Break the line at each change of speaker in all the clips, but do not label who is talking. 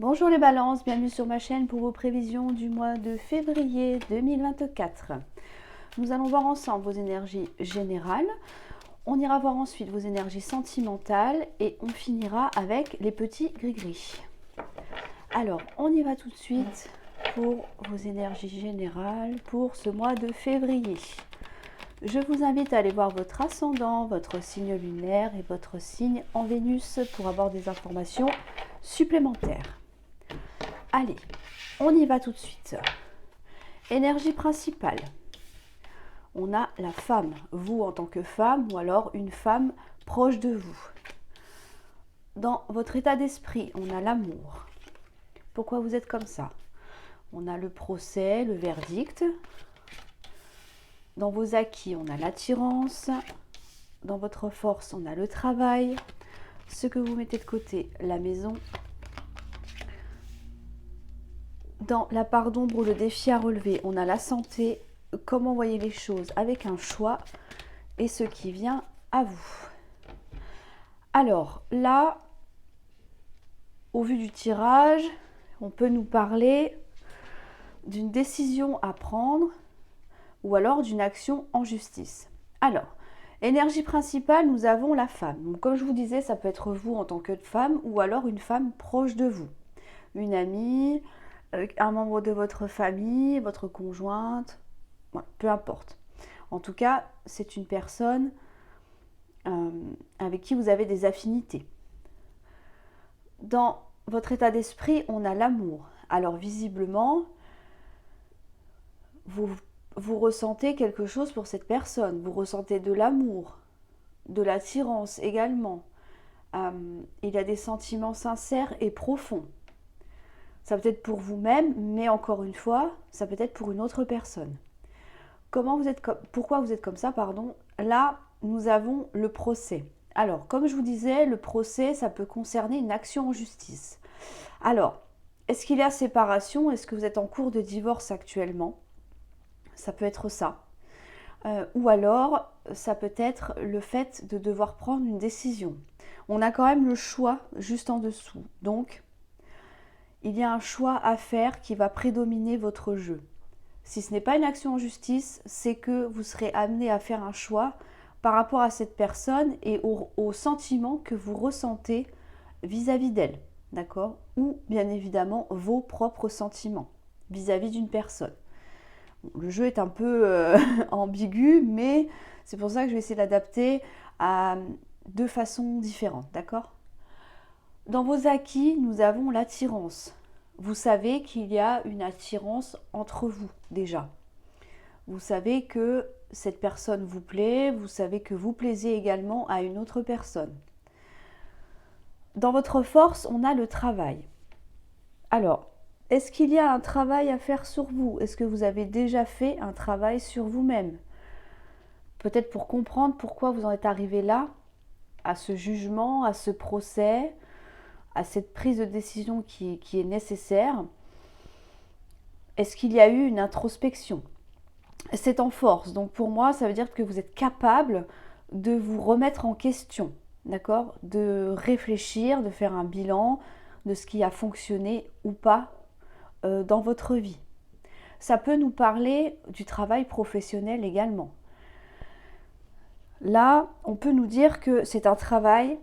Bonjour les balances, bienvenue sur ma chaîne pour vos prévisions du mois de février 2024. Nous allons voir ensemble vos énergies générales, on ira voir ensuite vos énergies sentimentales et on finira avec les petits gris-gris. Alors, on y va tout de suite pour vos énergies générales pour ce mois de février. Je vous invite à aller voir votre ascendant, votre signe lunaire et votre signe en Vénus pour avoir des informations supplémentaires. Allez, on y va tout de suite. Énergie principale. On a la femme, vous en tant que femme ou alors une femme proche de vous. Dans votre état d'esprit, on a l'amour. Pourquoi vous êtes comme ça? On a le procès, le verdict. Dans vos acquis, on a l'attirance. Dans votre force, on a le travail. Ce que vous mettez de côté, la maison. Dans la part d'ombre ou le défi à relever, on a la santé, comment voyez les choses avec un choix et ce qui vient à vous. Alors là, au vu du tirage, on peut nous parler d'une décision à prendre ou alors d'une action en justice. Alors, énergie principale, nous avons la femme. Donc, comme je vous disais, ça peut être vous en tant que femme ou alors une femme proche de vous. Une amie, un membre de votre famille, votre conjointe, voilà, peu importe. En tout cas, c'est une personne avec qui vous avez des affinités. Dans votre état d'esprit, on a l'amour. Alors visiblement, vous ressentez quelque chose pour cette personne. Vous ressentez de l'amour, de l'attirance également. Il y a des sentiments sincères et profonds. Ça peut être pour vous-même, mais encore une fois, ça peut être pour une autre personne. Pourquoi vous êtes comme ça, pardon? Là, nous avons le procès. Alors, comme je vous disais, le procès, ça peut concerner une action en justice. Alors, est-ce qu'il y a séparation? Est-ce que vous êtes en cours de divorce actuellement? Ça peut être ça. Ou alors, ça peut être le fait de devoir prendre une décision. On a quand même le choix juste en dessous. Donc, il y a un choix à faire qui va prédominer votre jeu. Si ce n'est pas une action en justice, c'est que vous serez amené à faire un choix par rapport à cette personne et au sentiment que vous ressentez vis-à-vis d'elle, d'accord? Ou bien évidemment vos propres sentiments vis-à-vis d'une personne. Bon, le jeu est un peu ambigu, mais c'est pour ça que je vais essayer d'adapter à deux façons différentes, d'accord? Dans vos acquis, nous avons l'attirance. Vous savez qu'il y a une attirance entre vous déjà. Vous savez que cette personne vous plaît, vous savez que vous plaisez également à une autre personne. Dans votre force, on a le travail. Alors, est-ce qu'il y a un travail à faire sur vous? Est-ce que vous avez déjà fait un travail sur vous-même? Peut-être pour comprendre pourquoi vous en êtes arrivé là, à ce jugement, à ce procès, à cette prise de décision qui est nécessaire. Est-ce qu'il y a eu une introspection? C'est en force, donc pour moi ça veut dire que vous êtes capable de vous remettre en question, d'accord? De réfléchir, de faire un bilan de ce qui a fonctionné ou pas dans votre vie. Ça peut nous parler du travail professionnel également. Là, on peut nous dire que c'est un travail,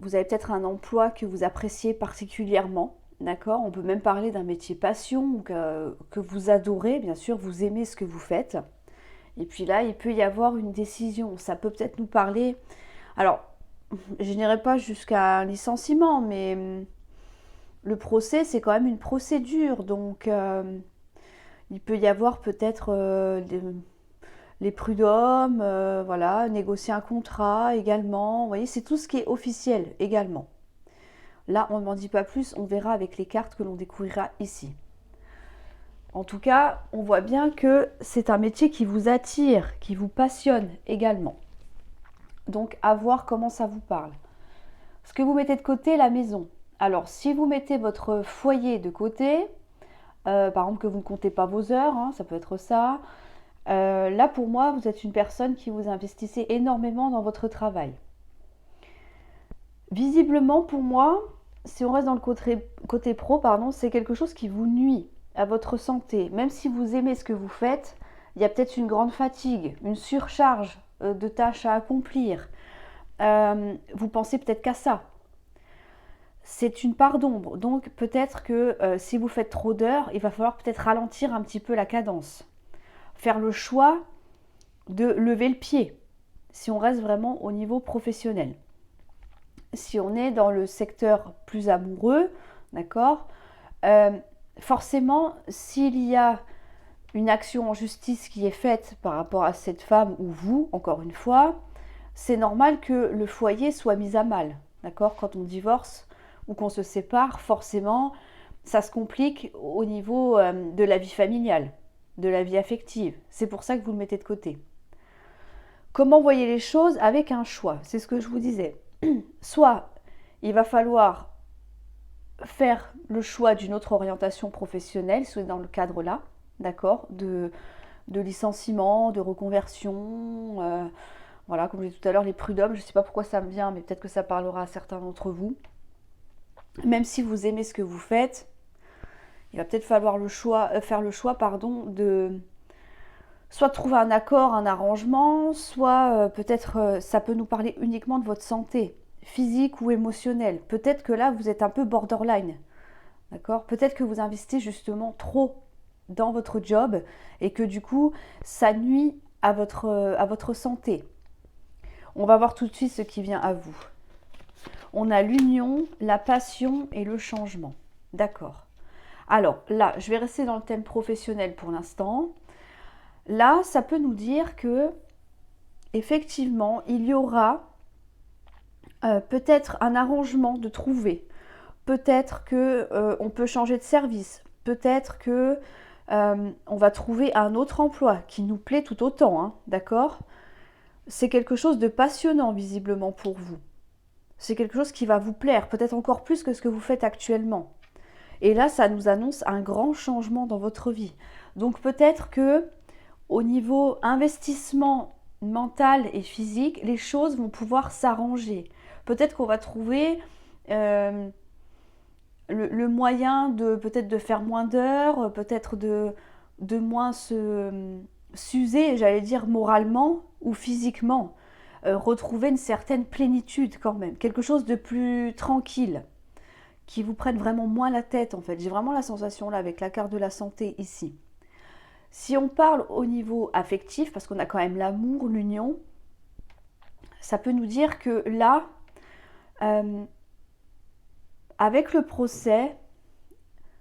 vous avez peut-être un emploi que vous appréciez particulièrement, d'accord? On peut même parler d'un métier passion que vous adorez, bien sûr, vous aimez ce que vous faites. Et puis là, il peut y avoir une décision. Ça peut peut-être nous parler. Alors, je n'irai pas jusqu'à un licenciement, mais le procès, c'est quand même une procédure. Donc, il peut y avoir peut-être les prud'hommes, voilà, négocier un contrat également. Vous voyez, c'est tout ce qui est officiel également. Là, on ne m'en dit pas plus, on verra avec les cartes que l'on découvrira ici. En tout cas, on voit bien que c'est un métier qui vous attire, qui vous passionne également. Donc, à voir comment ça vous parle. Ce que vous mettez de côté, la maison. Alors, si vous mettez votre foyer de côté, par exemple que vous ne comptez pas vos heures, hein, ça peut être ça. Là, pour moi, vous êtes une personne qui vous investissez énormément dans votre travail. Visiblement, pour moi, si on reste dans le côté pro, pardon, c'est quelque chose qui vous nuit à votre santé. Même si vous aimez ce que vous faites, il y a peut-être une grande fatigue, une surcharge de tâches à accomplir. Vous pensez peut-être qu'à ça. C'est une part d'ombre. Donc peut-être que si vous faites trop d'heures, il va falloir peut-être ralentir un petit peu la cadence. Faire le choix de lever le pied, si on reste vraiment au niveau professionnel. Si on est dans le secteur plus amoureux, d'accord, forcément, s'il y a une action en justice qui est faite par rapport à cette femme ou vous, encore une fois, c'est normal que le foyer soit mis à mal, d'accord. Quand on divorce ou qu'on se sépare, forcément, ça se complique au niveau de la vie familiale, de la vie affective. C'est pour ça que vous le mettez de côté. Comment voyez les choses avec un choix? C'est ce que je vous disais. Soit il va falloir faire le choix d'une autre orientation professionnelle, soit dans le cadre là, d'accord, de licenciement, de reconversion, voilà, comme je disais tout à l'heure, les prud'hommes, je ne sais pas pourquoi ça me vient, mais peut-être que ça parlera à certains d'entre vous. Même si vous aimez ce que vous faites, il va peut-être falloir faire le choix, de soit trouver un accord, un arrangement, soit peut-être ça peut nous parler uniquement de votre santé, physique ou émotionnelle. Peut-être que là, vous êtes un peu borderline, d'accord? Peut-être que vous investissez justement trop dans votre job et que du coup, ça nuit à votre santé. On va voir tout de suite ce qui vient à vous. On a l'union, la passion et le changement. D'accord. Alors là, je vais rester dans le thème professionnel pour l'instant. Là, ça peut nous dire que effectivement, il y aura peut-être un arrangement de trouver. Peut-être que on peut changer de service. Peut-être que on va trouver un autre emploi qui nous plaît tout autant, hein, d'accord? C'est quelque chose de passionnant visiblement pour vous. C'est quelque chose qui va vous plaire, peut-être encore plus que ce que vous faites actuellement. Et là, ça nous annonce un grand changement dans votre vie. Donc peut-être que au niveau investissement mental et physique, les choses vont pouvoir s'arranger. Peut-être qu'on va trouver le moyen de peut-être de faire moins d'heures, peut-être de moins s'user, j'allais dire moralement ou physiquement. Retrouver une certaine plénitude quand même, quelque chose de plus tranquille, qui vous prenne vraiment moins la tête en fait. J'ai vraiment la sensation là avec la carte de la santé ici. Si on parle au niveau affectif, parce qu'on a quand même l'amour, l'union, ça peut nous dire que là, avec le procès,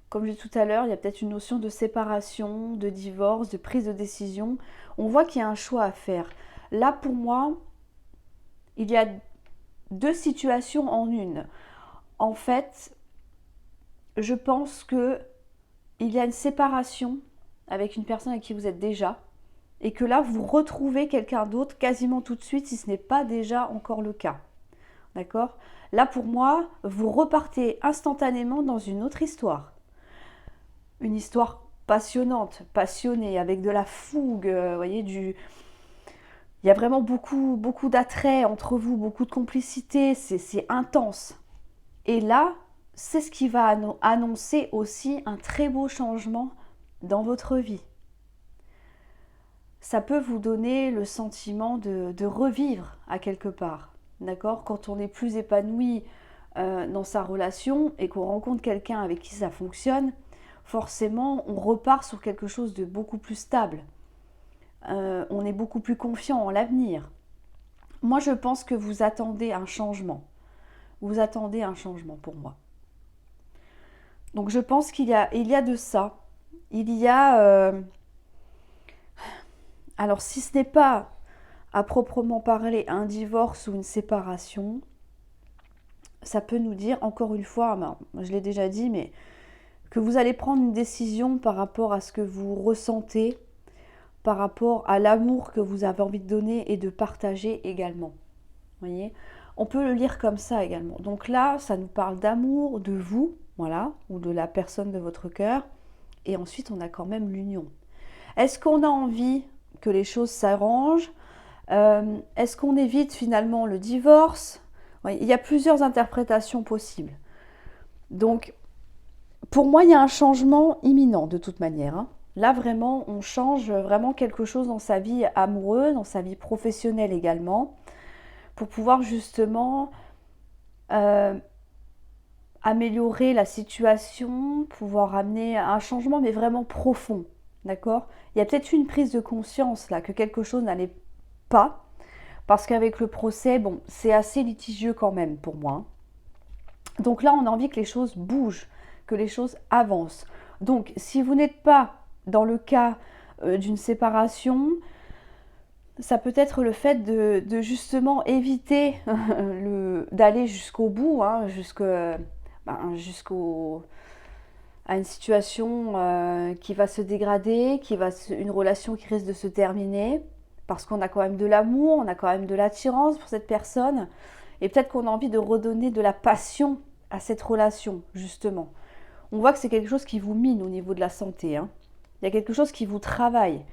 comme j'ai dit tout à l'heure, il y a peut-être une notion de séparation, de divorce, de prise de décision. On voit qu'il y a un choix à faire. Là, pour moi, il y a deux situations en une. En fait, je pense que il y a une séparation avec une personne avec qui vous êtes déjà, et que là, vous retrouvez quelqu'un d'autre quasiment tout de suite, si ce n'est pas déjà encore le cas. D'accord? Là, pour moi, vous repartez instantanément dans une autre histoire. Une histoire passionnante, passionnée, avec de la fougue, vous voyez, il y a vraiment beaucoup, beaucoup d'attrait entre vous, beaucoup de complicité, c'est intense. Et là, c'est ce qui va annoncer aussi un très beau changement dans votre vie. Ça peut vous donner le sentiment de revivre à quelque part, d'accord? Quand on est plus épanoui dans sa relation et qu'on rencontre quelqu'un avec qui ça fonctionne, forcément, on repart sur quelque chose de beaucoup plus stable. On est beaucoup plus confiant en l'avenir. Moi, je pense que vous attendez un changement. Vous attendez un changement pour moi. Donc, je pense qu'il y a de ça. Il y a... alors, si ce n'est pas à proprement parler un divorce ou une séparation, ça peut nous dire, encore une fois, ben, je l'ai déjà dit, mais que vous allez prendre une décision par rapport à ce que vous ressentez, par rapport à l'amour que vous avez envie de donner et de partager également. Vous voyez, on peut le lire comme ça également. Donc là, ça nous parle d'amour, de vous, voilà, ou de la personne de votre cœur. Et ensuite, on a quand même l'union. Est-ce qu'on a envie que les choses s'arrangent? Est-ce qu'on évite finalement le divorce? Il y a plusieurs interprétations possibles. Donc, pour moi, il y a un changement imminent de toute manière, hein. Là, vraiment, on change vraiment quelque chose dans sa vie amoureuse, dans sa vie professionnelle également, pour pouvoir justement euh, améliorer la situation, pouvoir amener un changement, mais vraiment profond. D'accord? Il y a peut-être une prise de conscience là, que quelque chose n'allait pas, parce qu'avec le procès, bon, c'est assez litigieux quand même pour moi, hein. Donc là, on a envie que les choses bougent, que les choses avancent. Donc, si vous n'êtes pas dans le cas d'une séparation, ça peut être le fait de justement éviter d'aller jusqu'au bout, hein, jusqu'au à une situation qui va se dégrader, une relation qui risque de se terminer, parce qu'on a quand même de l'amour, on a quand même de l'attirance pour cette personne, et peut-être qu'on a envie de redonner de la passion à cette relation, justement. On voit que c'est quelque chose qui vous mine au niveau de la santé, hein. Il y a quelque chose qui vous travaille.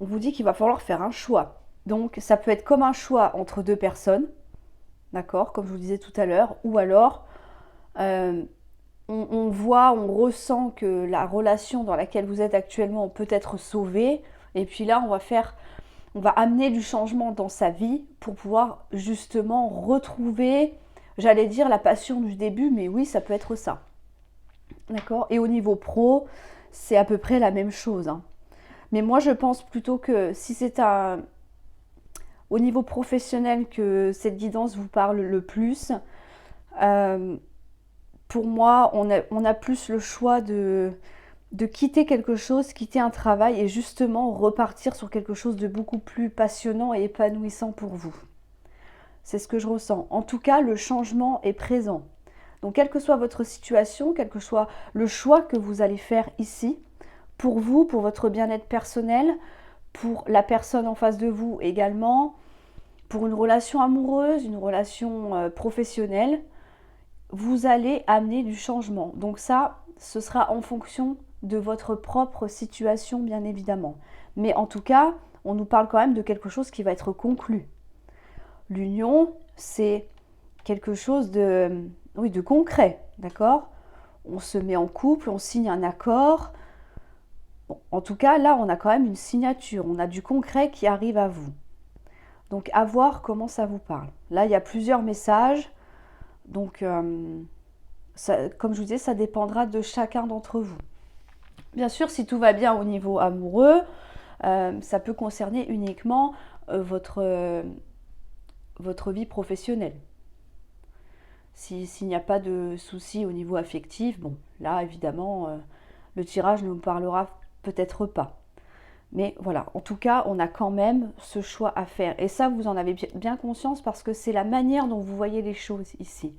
On vous dit qu'il va falloir faire un choix. Donc ça peut être comme un choix entre deux personnes, d'accord, comme je vous disais tout à l'heure, ou alors euh, on voit, on ressent que la relation dans laquelle vous êtes actuellement peut être sauvée, et puis là on va amener du changement dans sa vie pour pouvoir justement retrouver, j'allais dire la passion du début, mais oui, ça peut être ça. D'accord? Et au niveau pro, c'est à peu près la même chose, hein. Mais moi, je pense plutôt que si c'est au niveau professionnel que cette guidance vous parle le plus, euh, pour moi, on a plus le choix de quitter quelque chose, quitter un travail et justement repartir sur quelque chose de beaucoup plus passionnant et épanouissant pour vous. C'est ce que je ressens. En tout cas, le changement est présent. Donc, quelle que soit votre situation, quel que soit le choix que vous allez faire ici, pour vous, pour votre bien-être personnel, pour la personne en face de vous également, pour une relation amoureuse, une relation professionnelle, vous allez amener du changement. Donc ça, ce sera en fonction de votre propre situation, bien évidemment. Mais en tout cas, on nous parle quand même de quelque chose qui va être conclu. L'union, c'est quelque chose oui, de concret, d'accord? On se met en couple, on signe un accord. Bon, en tout cas, là, on a quand même une signature, on a du concret qui arrive à vous. Donc, à voir comment ça vous parle. Là, il y a plusieurs messages. Donc, comme je vous disais, ça dépendra de chacun d'entre vous. Bien sûr, si tout va bien au niveau amoureux, ça peut concerner uniquement votre vie professionnelle. S'il n'y a pas de soucis au niveau affectif, bon, là, évidemment, le tirage ne vous parlera peut-être pas. Mais voilà, en tout cas, on a quand même ce choix à faire. Et ça, vous en avez bien conscience parce que c'est la manière dont vous voyez les choses ici.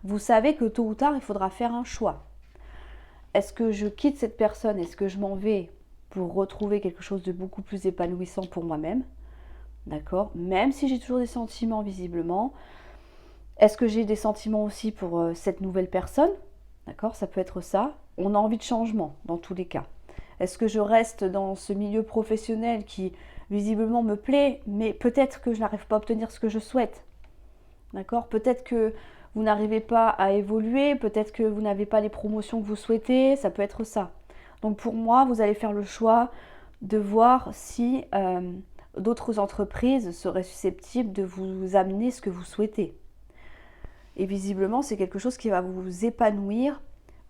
Vous savez que tôt ou tard, il faudra faire un choix. Est-ce que je quitte cette personne? Est-ce que je m'en vais pour retrouver quelque chose de beaucoup plus épanouissant pour moi-même? D'accord? Même si j'ai toujours des sentiments visiblement. Est-ce que j'ai des sentiments aussi pour cette nouvelle personne? D'accord? Ça peut être ça. On a envie de changement dans tous les cas. Est-ce que je reste dans ce milieu professionnel qui visiblement me plaît, mais peut-être que je n'arrive pas à obtenir ce que je souhaite? D'accord? Peut-être que vous n'arrivez pas à évoluer, peut-être que vous n'avez pas les promotions que vous souhaitez, ça peut être ça. Donc pour moi, vous allez faire le choix de voir si d'autres entreprises seraient susceptibles de vous amener ce que vous souhaitez. Et visiblement, c'est quelque chose qui va vous épanouir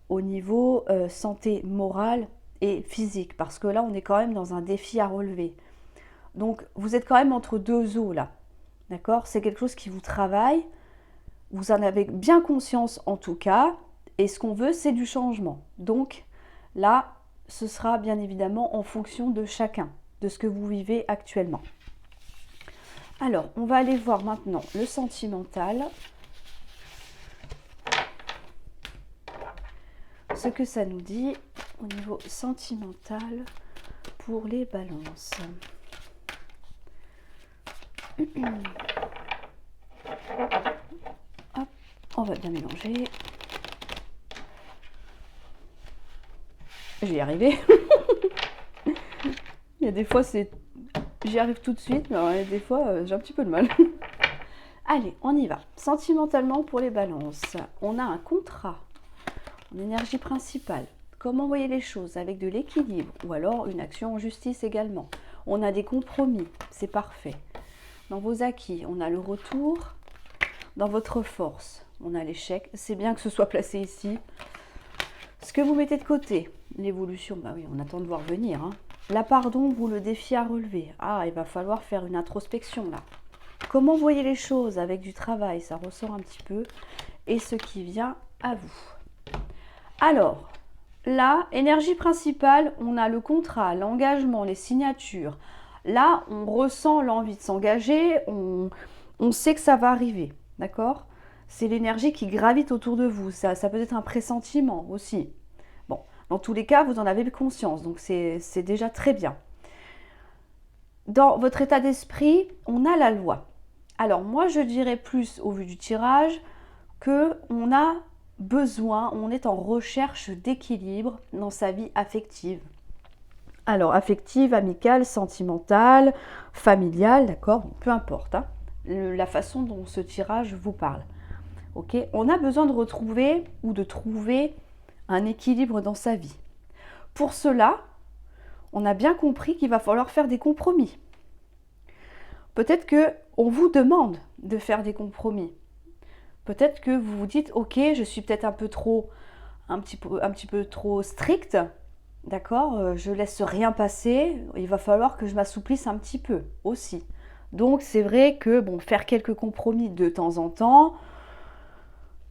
au niveau santé morale et physique, parce que là, on est quand même dans un défi à relever. Donc, vous êtes quand même entre deux eaux là, d'accord? C'est quelque chose qui vous travaille, vous en avez bien conscience en tout cas, et ce qu'on veut, c'est du changement. Donc, là, ce sera bien évidemment en fonction de chacun, de ce que vous vivez actuellement. Alors, on va aller voir maintenant le sentimental. Ce que ça nous dit au niveau sentimental pour les balances. Hop, on va bien mélanger. J'y ai arrivé. Il y a des fois, j'y arrive tout de suite, mais des fois, j'ai un petit peu de mal. Allez, on y va. Sentimentalement pour les balances, on a un contrat. en énergie principale. Comment voyez les choses? Avec de l'équilibre ou alors une action en justice également. On a des compromis, c'est parfait. Dans vos acquis, on a le retour. Dans votre force, on a l'échec. C'est bien que ce soit placé ici. Ce que vous mettez de côté, l'évolution, bah oui, on attend de voir venir. Hein. La pardon, vous le défi à relever. Ah, il va falloir faire une introspection là. Comment voyez les choses avec du travail, ça ressort un petit peu. Et ce qui vient à vous. Alors, là, énergie principale, on a le contrat, l'engagement, les signatures. Là, on ressent l'envie de s'engager, on sait que ça va arriver, d'accord? C'est l'énergie qui gravite autour de vous, ça peut être un pressentiment aussi. Bon, dans tous les cas, vous en avez conscience, donc c'est déjà très bien. Dans votre état d'esprit, on a la loi. Alors moi, je dirais plus, au vu du tirage, qu'on a besoin, on est en recherche d'équilibre dans sa vie affective. Alors, affective, amicale, sentimentale, familiale, d'accord, peu importe, hein, la façon dont ce tirage vous parle. Ok, on a besoin de retrouver ou de trouver un équilibre dans sa vie. Pour cela, on a bien compris qu'il va falloir faire des compromis. Peut-être qu'on vous demande de faire des compromis. Peut-être que vous vous dites, ok, je suis peut-être un petit peu trop stricte, d'accord, je laisse rien passer, il va falloir que je m'assouplisse un petit peu aussi. Donc c'est vrai que bon, faire quelques compromis de temps en temps,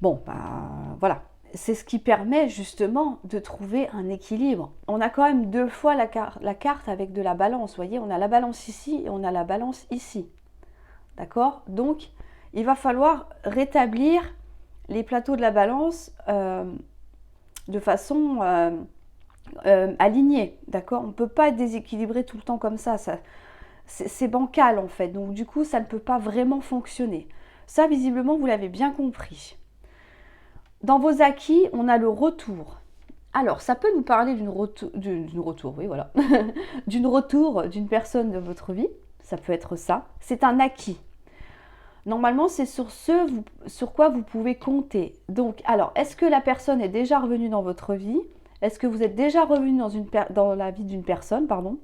bon, voilà, c'est ce qui permet justement de trouver un équilibre. On a quand même deux fois la carte avec de la balance, vous voyez, on a la balance ici et on a la balance ici, d'accord? Donc il va falloir rétablir les plateaux de la balance de façon alignée, d'accord? On ne peut pas être déséquilibré tout le temps comme ça, c'est bancal en fait, donc du coup ça ne peut pas vraiment fonctionner. Ça visiblement vous l'avez bien compris. Dans vos acquis, on a le retour. Alors ça peut nous parler d'une retour, oui voilà, d'une retour d'une personne de votre vie, ça peut être ça, c'est un acquis. Normalement, c'est sur quoi vous pouvez compter. Donc, alors, est-ce que la personne est déjà revenue dans votre vie? Est-ce que vous êtes déjà revenu dans la vie d'une personne, pardon?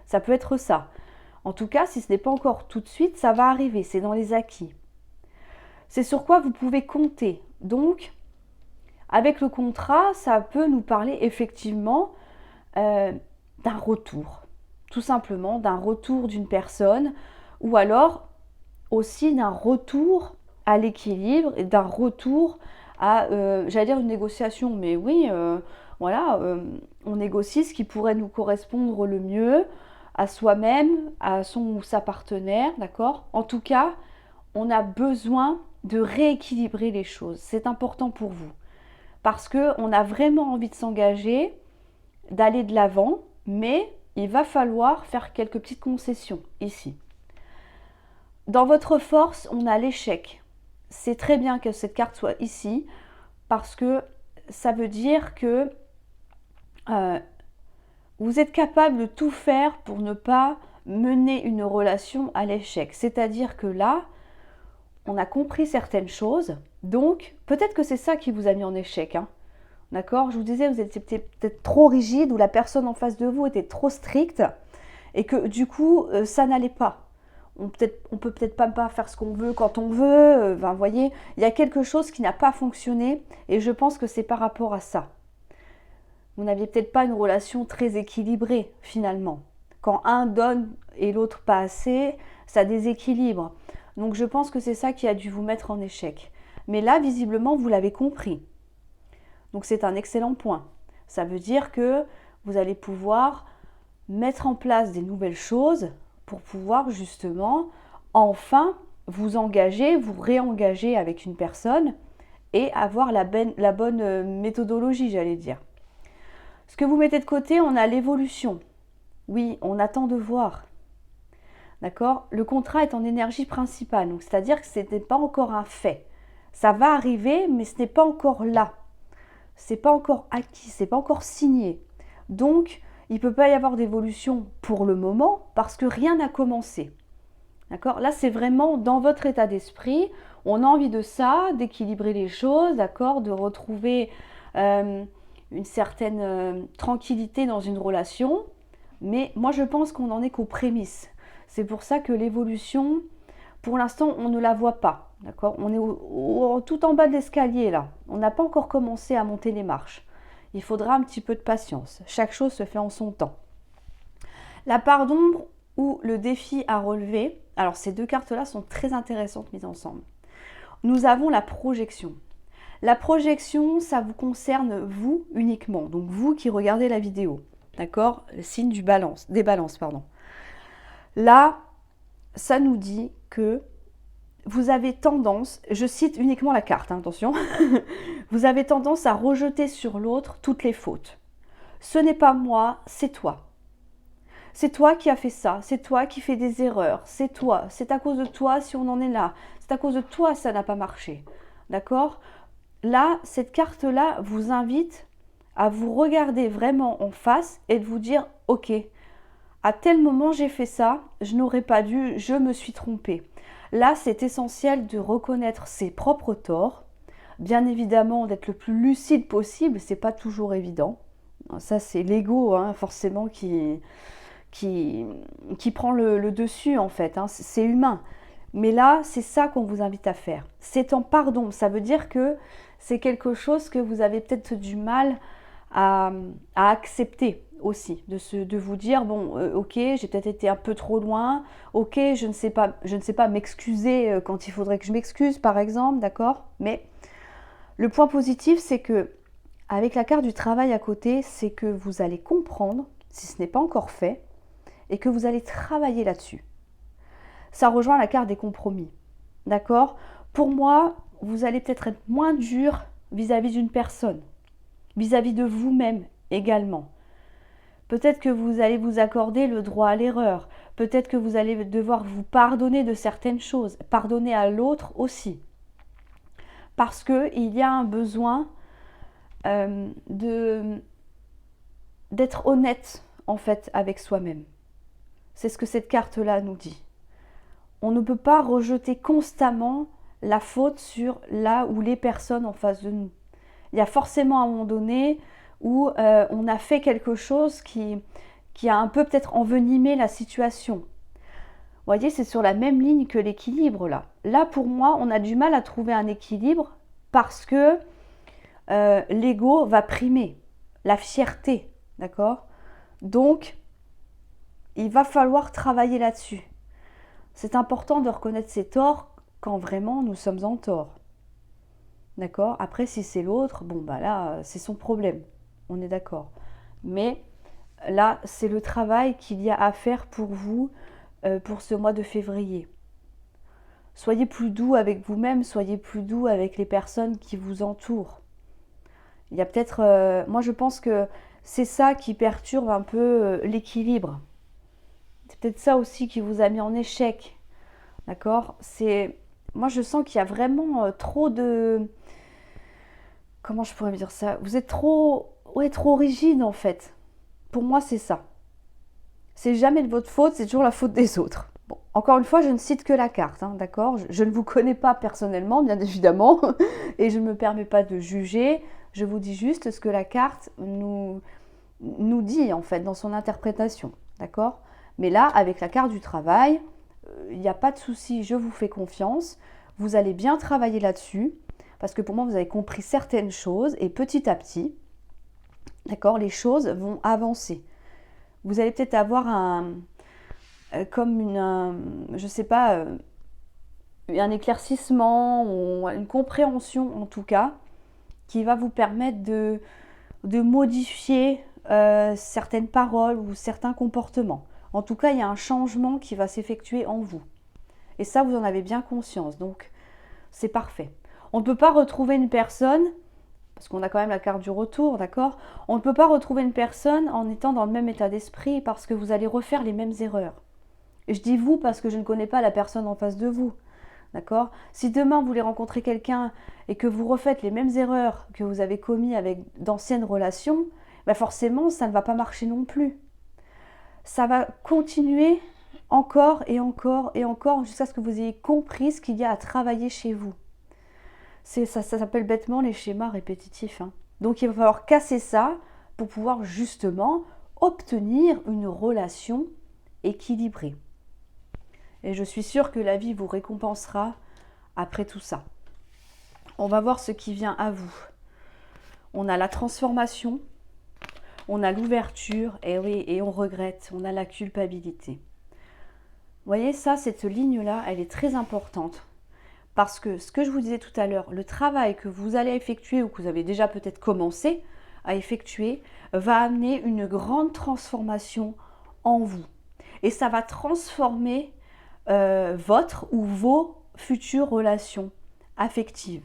Ça peut être ça. En tout cas, si ce n'est pas encore tout de suite, ça va arriver, c'est dans les acquis. C'est sur quoi vous pouvez compter. Donc, avec le contrat, ça peut nous parler effectivement d'un retour. Tout simplement, d'un retour d'une personne ou alors aussi d'un retour à l'équilibre et d'un retour à, j'allais dire une négociation, mais oui, voilà, on négocie ce qui pourrait nous correspondre le mieux à soi-même, à son ou sa partenaire, d'accord? En tout cas, on a besoin de rééquilibrer les choses. C'est important pour vous parce qu'on a vraiment envie de s'engager, d'aller de l'avant, mais il va falloir faire quelques petites concessions ici. Dans votre force, on a l'échec. C'est très bien que cette carte soit ici parce que ça veut dire que vous êtes capable de tout faire pour ne pas mener une relation à l'échec. C'est-à-dire que là, on a compris certaines choses. Donc, peut-être que c'est ça qui vous a mis en échec. Hein. D'accord? Je vous disais, vous étiez peut-être trop rigide ou la personne en face de vous était trop stricte et que du coup, ça n'allait pas. On peut peut-être pas faire ce qu'on veut quand on veut. Vous voyez, il y a quelque chose qui n'a pas fonctionné et je pense que c'est par rapport à ça. Vous n'aviez peut-être pas une relation très équilibrée finalement. Quand un donne et l'autre pas assez, ça déséquilibre. Donc je pense que c'est ça qui a dû vous mettre en échec. Mais là, visiblement, vous l'avez compris. Donc c'est un excellent point. Ça veut dire que vous allez pouvoir mettre en place des nouvelles choses pour pouvoir justement enfin vous engager, vous réengager avec une personne et avoir la bonne méthodologie, j'allais dire. Ce que vous mettez de côté, on a l'évolution. Oui, on attend de voir. D'accord? Le contrat est en énergie principale, donc c'est-à-dire que ce n'est pas encore un fait. Ça va arriver, mais ce n'est pas encore là. Ce n'est pas encore acquis, ce n'est pas encore signé. Donc, il ne peut pas y avoir d'évolution pour le moment parce que rien n'a commencé. D'accord? Là, c'est vraiment dans votre état d'esprit. On a envie de ça, d'équilibrer les choses, d'accord? De retrouver euh, une certaine tranquillité dans une relation. Mais moi, je pense qu'on n'en est qu'aux prémices. C'est pour ça que l'évolution, pour l'instant, on ne la voit pas. D'accord? On est tout en bas de l'escalier, là. On n'a pas encore commencé à monter les marches. Il faudra un petit peu de patience. Chaque chose se fait en son temps. La part d'ombre ou le défi à relever. Alors, ces deux cartes-là sont très intéressantes mises ensemble. Nous avons la projection. La projection, ça vous concerne vous uniquement. Donc, vous qui regardez la vidéo. D'accord? Le signe des balances, pardon. Là, ça nous dit que vous avez tendance, je cite uniquement la carte, hein, attention, vous avez tendance à rejeter sur l'autre toutes les fautes. Ce n'est pas moi, c'est toi. C'est toi qui as fait ça, c'est toi qui fais des erreurs, c'est toi, c'est à cause de toi si on en est là, c'est à cause de toi ça n'a pas marché. D'accord? Là, cette carte-là vous invite à vous regarder vraiment en face et de vous dire, ok, à tel moment j'ai fait ça, je n'aurais pas dû, je me suis trompée. Là, c'est essentiel de reconnaître ses propres torts. Bien évidemment, d'être le plus lucide possible, c'est pas toujours évident. Ça, c'est l'ego, hein, forcément, qui prend le dessus, en fait. Hein. C'est humain. Mais là, c'est ça qu'on vous invite à faire. C'est en pardon. Ça veut dire que c'est quelque chose que vous avez peut-être du mal à accepter aussi, de vous dire bon, ok, j'ai peut-être été un peu trop loin, ok, je ne sais pas m'excuser quand il faudrait que je m'excuse, par exemple, d'accord. Mais le point positif, c'est que avec la carte du travail à côté, c'est que vous allez comprendre, si ce n'est pas encore fait, et que vous allez travailler là-dessus. Ça rejoint la carte des compromis, d'accord. Pour moi, vous allez peut-être être moins dur vis-à-vis d'une personne, vis-à-vis de vous-même également. Peut-être que vous allez vous accorder le droit à l'erreur. Peut-être que vous allez devoir vous pardonner de certaines choses. Pardonner à l'autre aussi. Parce qu'il y a un besoin d'être honnête, en fait, avec soi-même. C'est ce que cette carte-là nous dit. On ne peut pas rejeter constamment la faute sur là ou les personnes en face de nous. Il y a forcément un moment donné où on a fait quelque chose qui a un peu peut-être envenimé la situation. Vous voyez, c'est sur la même ligne que l'équilibre là. Là, pour moi, on a du mal à trouver un équilibre parce que l'ego va primer, la fierté, d'accord? Donc, il va falloir travailler là-dessus. C'est important de reconnaître ses torts quand vraiment nous sommes en tort. D'accord? Après, si c'est l'autre, bon, bah là, c'est son problème. On est d'accord. Mais là, c'est le travail qu'il y a à faire pour vous pour ce mois de février. Soyez plus doux avec vous-même, soyez plus doux avec les personnes qui vous entourent. Il y a peut-être... moi, je pense que c'est ça qui perturbe un peu l'équilibre. C'est peut-être ça aussi qui vous a mis en échec. D'accord? Moi, je sens qu'il y a vraiment trop de... Comment je pourrais dire ça? Vous êtes trop rigide en fait. Pour moi, c'est ça. C'est jamais de votre faute, c'est toujours la faute des autres. Bon, encore une fois, je ne cite que la carte, hein, d'accord? Je ne vous connais pas personnellement, bien évidemment, et je ne me permets pas de juger. Je vous dis juste ce que la carte nous dit en fait dans son interprétation, d'accord? Mais là, avec la carte du travail, il n'y a pas de souci, je vous fais confiance. Vous allez bien travailler là-dessus. Parce que pour moi, vous avez compris certaines choses et petit à petit, d'accord, les choses vont avancer. Vous allez peut-être avoir je sais pas, un éclaircissement ou une compréhension en tout cas, qui va vous permettre de modifier certaines paroles ou certains comportements. En tout cas, il y a un changement qui va s'effectuer en vous. Et ça, vous en avez bien conscience. Donc, c'est parfait. On ne peut pas retrouver une personne, parce qu'on a quand même la carte du retour, d'accord? On ne peut pas retrouver une personne en étant dans le même état d'esprit parce que vous allez refaire les mêmes erreurs. Et je dis vous parce que je ne connais pas la personne en face de vous, d'accord? Si demain vous voulez rencontrer quelqu'un et que vous refaites les mêmes erreurs que vous avez commises avec d'anciennes relations, ben forcément ça ne va pas marcher non plus. Ça va continuer encore et encore et encore jusqu'à ce que vous ayez compris ce qu'il y a à travailler chez vous. Ça s'appelle bêtement les schémas répétitifs. Hein. Donc il va falloir casser ça pour pouvoir justement obtenir une relation équilibrée. Et je suis sûre que la vie vous récompensera après tout ça. On va voir ce qui vient à vous. On a la transformation, on a l'ouverture, et oui, et on regrette, on a la culpabilité. Vous voyez, ça, cette ligne-là, elle est très importante. Parce que ce que je vous disais tout à l'heure, le travail que vous allez effectuer ou que vous avez déjà peut-être commencé à effectuer va amener une grande transformation en vous. Et ça va transformer votre ou vos futures relations affectives.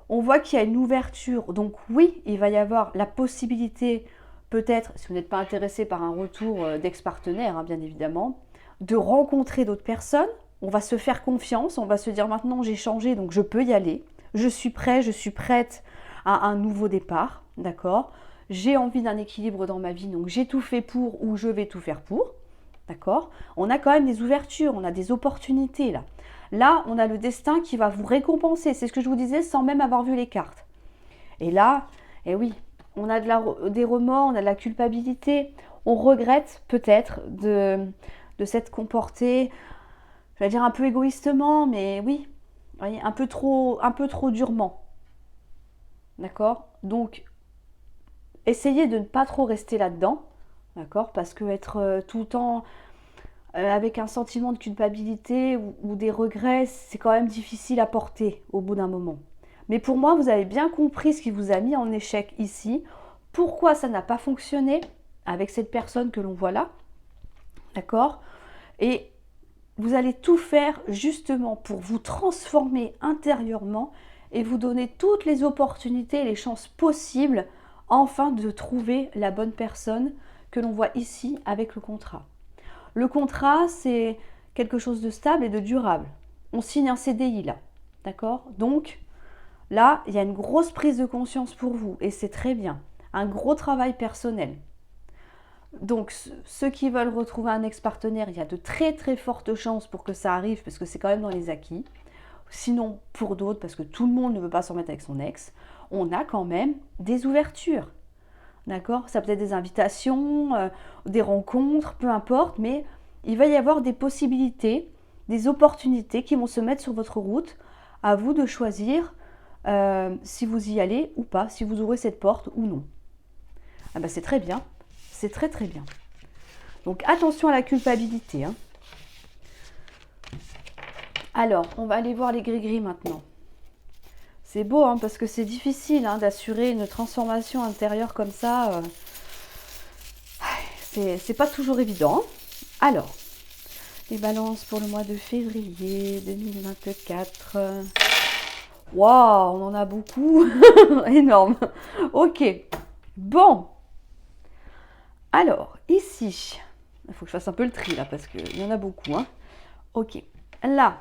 On voit qu'il y a une ouverture. Donc oui, il va y avoir la possibilité, peut-être, si vous n'êtes pas intéressé par un retour d'ex-partenaire, hein, bien évidemment, de rencontrer d'autres personnes. On va se faire confiance, on va se dire maintenant j'ai changé, donc je peux y aller. Je suis prêt, je suis prête à un nouveau départ, d'accord? J'ai envie d'un équilibre dans ma vie, donc j'ai tout fait pour ou je vais tout faire pour, d'accord? On a quand même des ouvertures, on a des opportunités là. Là, on a le destin qui va vous récompenser, c'est ce que je vous disais sans même avoir vu les cartes. Et là, eh oui, on a des remords, on a de la culpabilité, on regrette peut-être de s'être comporté, je vais dire un peu égoïstement, mais oui, voyez, un peu trop durement. D'accord? Donc, essayez de ne pas trop rester là-dedans, d'accord? Parce que être tout le temps avec un sentiment de culpabilité ou des regrets, c'est quand même difficile à porter au bout d'un moment. Mais pour moi, vous avez bien compris ce qui vous a mis en échec ici, pourquoi ça n'a pas fonctionné avec cette personne que l'on voit là, d'accord? Et vous allez tout faire justement pour vous transformer intérieurement et vous donner toutes les opportunités et les chances possibles enfin de trouver la bonne personne que l'on voit ici avec le contrat. Le contrat, c'est quelque chose de stable et de durable. On signe un CDI là, d'accord? Donc là, il y a une grosse prise de conscience pour vous et c'est très bien. Un gros travail personnel. Donc, ceux qui veulent retrouver un ex-partenaire, il y a de très très fortes chances pour que ça arrive parce que c'est quand même dans les acquis. Sinon, pour d'autres, parce que tout le monde ne veut pas s'en mettre avec son ex, on a quand même des ouvertures. D'accord? Ça peut être des invitations, des rencontres, peu importe, mais il va y avoir des possibilités, des opportunités qui vont se mettre sur votre route. À vous de choisir si vous y allez ou pas, si vous ouvrez cette porte ou non. Ah ben c'est très bien. C'est très très bien. Donc attention à la culpabilité. Hein. Alors, on va aller voir les gris-gris maintenant. C'est beau hein, parce que c'est difficile hein, d'assurer une transformation intérieure comme ça. C'est pas toujours évident. Hein. Alors, les balances pour le mois de février 2024. Waouh, on en a beaucoup. Énorme. Ok. Bon. Alors, ici, il faut que je fasse un peu le tri là parce qu'il y en a beaucoup. Hein. Ok. Là,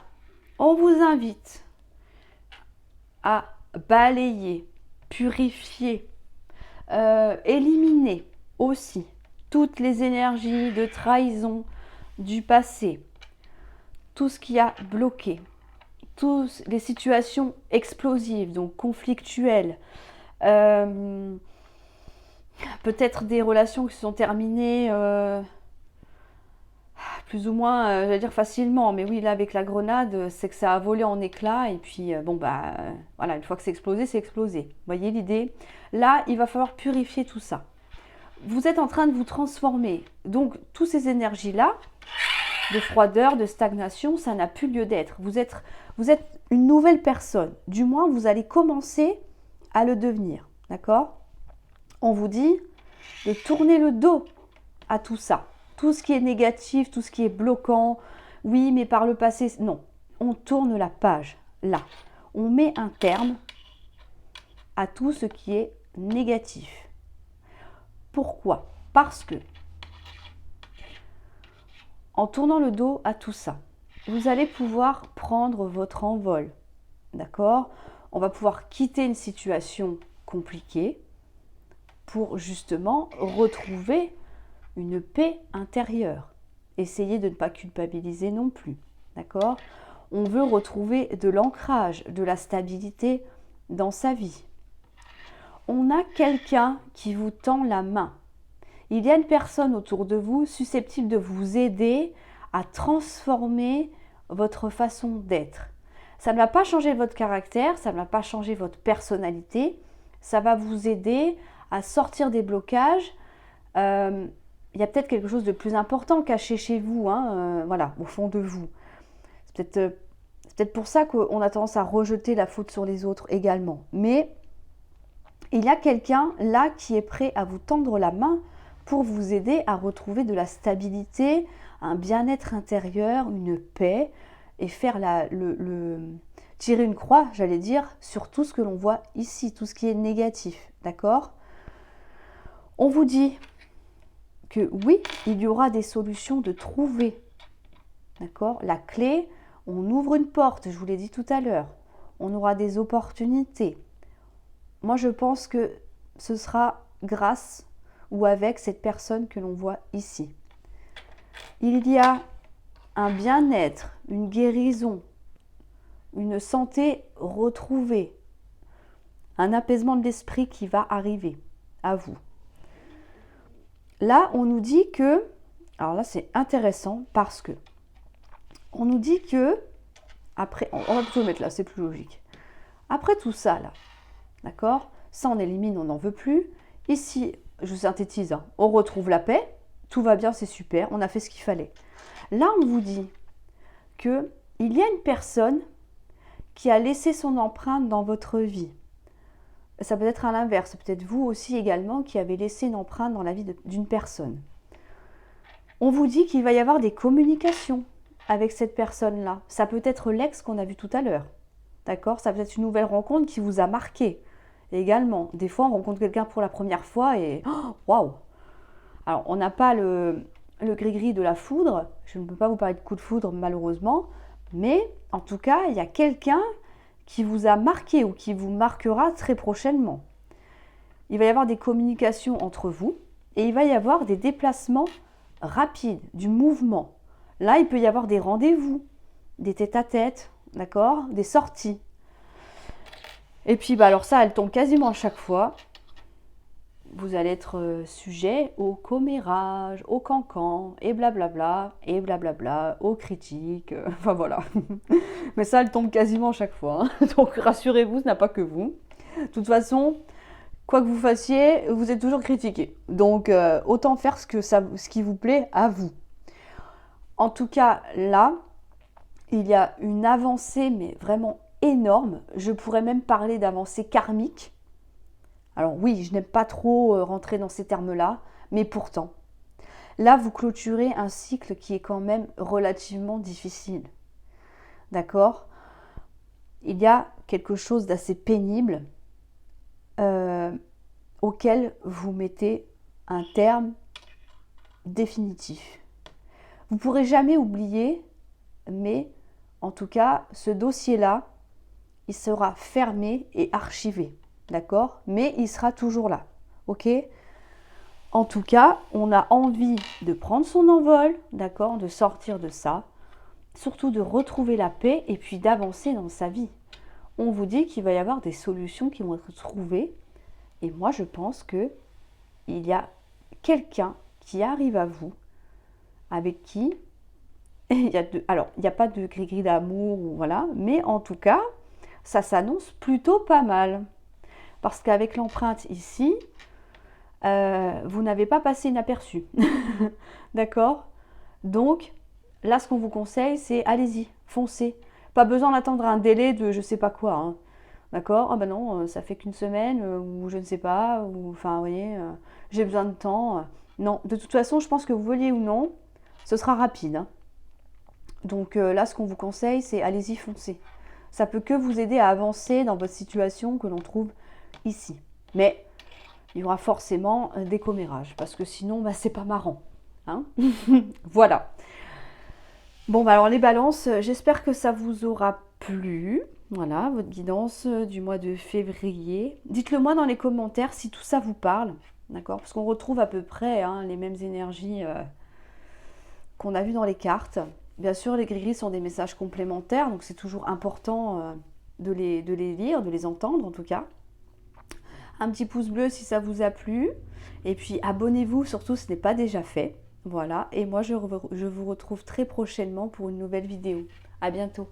on vous invite à balayer, purifier, éliminer aussi toutes les énergies de trahison du passé, tout ce qui a bloqué, toutes les situations explosives, donc conflictuelles, peut-être des relations qui se sont terminées plus ou moins, j'allais dire facilement, mais oui, là avec la grenade, c'est que ça a volé en éclats et puis bon bah voilà, une fois que c'est explosé, c'est explosé. Vous voyez l'idée? Là, il va falloir purifier tout ça. Vous êtes en train de vous transformer. Donc, toutes ces énergies-là, de froideur, de stagnation, ça n'a plus lieu d'être. Vous êtes une nouvelle personne. Du moins, vous allez commencer à le devenir. D'accord? On vous dit de tourner le dos à tout ça. Tout ce qui est négatif, tout ce qui est bloquant. Oui, mais par le passé, non. On tourne la page, là. On met un terme à tout ce qui est négatif. Pourquoi? Parce que, en tournant le dos à tout ça, vous allez pouvoir prendre votre envol. D'accord? On va pouvoir quitter une situation compliquée pour justement retrouver une paix intérieure. Essayez de ne pas culpabiliser non plus. D'accord? On veut retrouver de l'ancrage, de la stabilité dans sa vie. On a quelqu'un qui vous tend la main. Il y a une personne autour de vous susceptible de vous aider à transformer votre façon d'être. Ça ne va pas changer votre caractère, ça ne va pas changer votre personnalité, ça va vous aider à sortir des blocages. Il y a peut-être quelque chose de plus important caché chez vous, hein, voilà, au fond de vous. C'est peut-être pour ça qu'on a tendance à rejeter la faute sur les autres également. Mais il y a quelqu'un là qui est prêt à vous tendre la main pour vous aider à retrouver de la stabilité, un bien-être intérieur, une paix et faire tirer une croix, j'allais dire, sur tout ce que l'on voit ici, tout ce qui est négatif, d'accord? On vous dit que oui, il y aura des solutions de trouver, d'accord? La clé, on ouvre une porte, je vous l'ai dit tout à l'heure, on aura des opportunités. Moi, je pense que ce sera grâce ou avec cette personne que l'on voit ici. Il y a un bien-être, une guérison, une santé retrouvée, un apaisement de l'esprit qui va arriver à vous. Là, on nous dit que, alors là c'est intéressant parce que on nous dit que, après, on va plutôt mettre là, c'est plus logique. Après tout ça là, d'accord, ça on élimine, on n'en veut plus. Ici, je synthétise, hein, on retrouve la paix, tout va bien, c'est super, on a fait ce qu'il fallait. Là, on vous dit qu'il y a une personne qui a laissé son empreinte dans votre vie. Ça peut être à l'inverse, peut-être vous aussi également qui avez laissé une empreinte dans la vie d'une personne. On vous dit qu'il va y avoir des communications avec cette personne-là. Ça peut être l'ex qu'on a vu tout à l'heure. D'accord? Ça peut être une nouvelle rencontre qui vous a marqué également. Des fois, on rencontre quelqu'un pour la première fois et waouh! Alors, on n'a pas le gris-gris de la foudre. Je ne peux pas vous parler de coup de foudre malheureusement. Mais en tout cas, il y a quelqu'un qui vous a marqué ou qui vous marquera très prochainement. Il va y avoir des communications entre vous et il va y avoir des déplacements rapides, du mouvement. Là, il peut y avoir des rendez-vous, des tête-à-tête, d'accord, des sorties. Et puis, alors ça, elle tombe quasiment à chaque fois. Vous allez être sujet au commérage, au cancan, et blablabla, aux critiques, enfin voilà. Mais ça, elle tombe quasiment à chaque fois. Hein. Donc rassurez-vous, ce n'est pas que vous. De toute façon, quoi que vous fassiez, vous êtes toujours critiqué. Donc autant faire ce qui vous plaît à vous. En tout cas, là, il y a une avancée, mais vraiment énorme. Je pourrais même parler d'avancée karmique. Alors oui, je n'aime pas trop rentrer dans ces termes-là, mais pourtant, là, vous clôturez un cycle qui est quand même relativement difficile. D'accord? Il y a quelque chose d'assez pénible auquel vous mettez un terme définitif. Vous ne pourrez jamais oublier, mais en tout cas, ce dossier-là, il sera fermé et archivé. D'accord? Mais il sera toujours là. Ok? En tout cas, on a envie de prendre son envol, d'accord? De sortir de ça. Surtout de retrouver la paix et puis d'avancer dans sa vie. On vous dit qu'il va y avoir des solutions qui vont être trouvées. Et moi, je pense que il y a quelqu'un qui arrive à vous, avec qui alors, il n'y a pas de gris-gris d'amour, ou voilà, mais en tout cas, ça s'annonce plutôt pas mal. Parce qu'avec l'empreinte ici, vous n'avez pas passé inaperçu. D'accord? Donc, là, ce qu'on vous conseille, c'est allez-y, foncez. Pas besoin d'attendre un délai de je sais pas quoi. Hein. D'accord? Ah ben non, ça fait qu'une semaine, ou je ne sais pas, ou enfin, vous voyez, j'ai besoin de temps. Non, de toute façon, je pense que vous vouliez ou non, ce sera rapide. Hein. Donc là, ce qu'on vous conseille, c'est allez-y, foncez. Ça peut que vous aider à avancer dans votre situation que l'on trouve ici. Mais il y aura forcément des commérages, parce que sinon, bah, c'est pas marrant. Hein. Voilà. Bon, bah alors les balances, j'espère que ça vous aura plu. Voilà, votre guidance du mois de février. Dites-le moi dans les commentaires si tout ça vous parle. D'accord? Parce qu'on retrouve à peu près les mêmes énergies qu'on a vues dans les cartes. Bien sûr, les gris-gris sont des messages complémentaires, donc c'est toujours important de les lire, de les entendre en tout cas. un petit pouce bleu si ça vous a plu. Et puis abonnez-vous, surtout si ce n'est pas déjà fait. Voilà, et moi je vous retrouve très prochainement pour une nouvelle vidéo. À bientôt.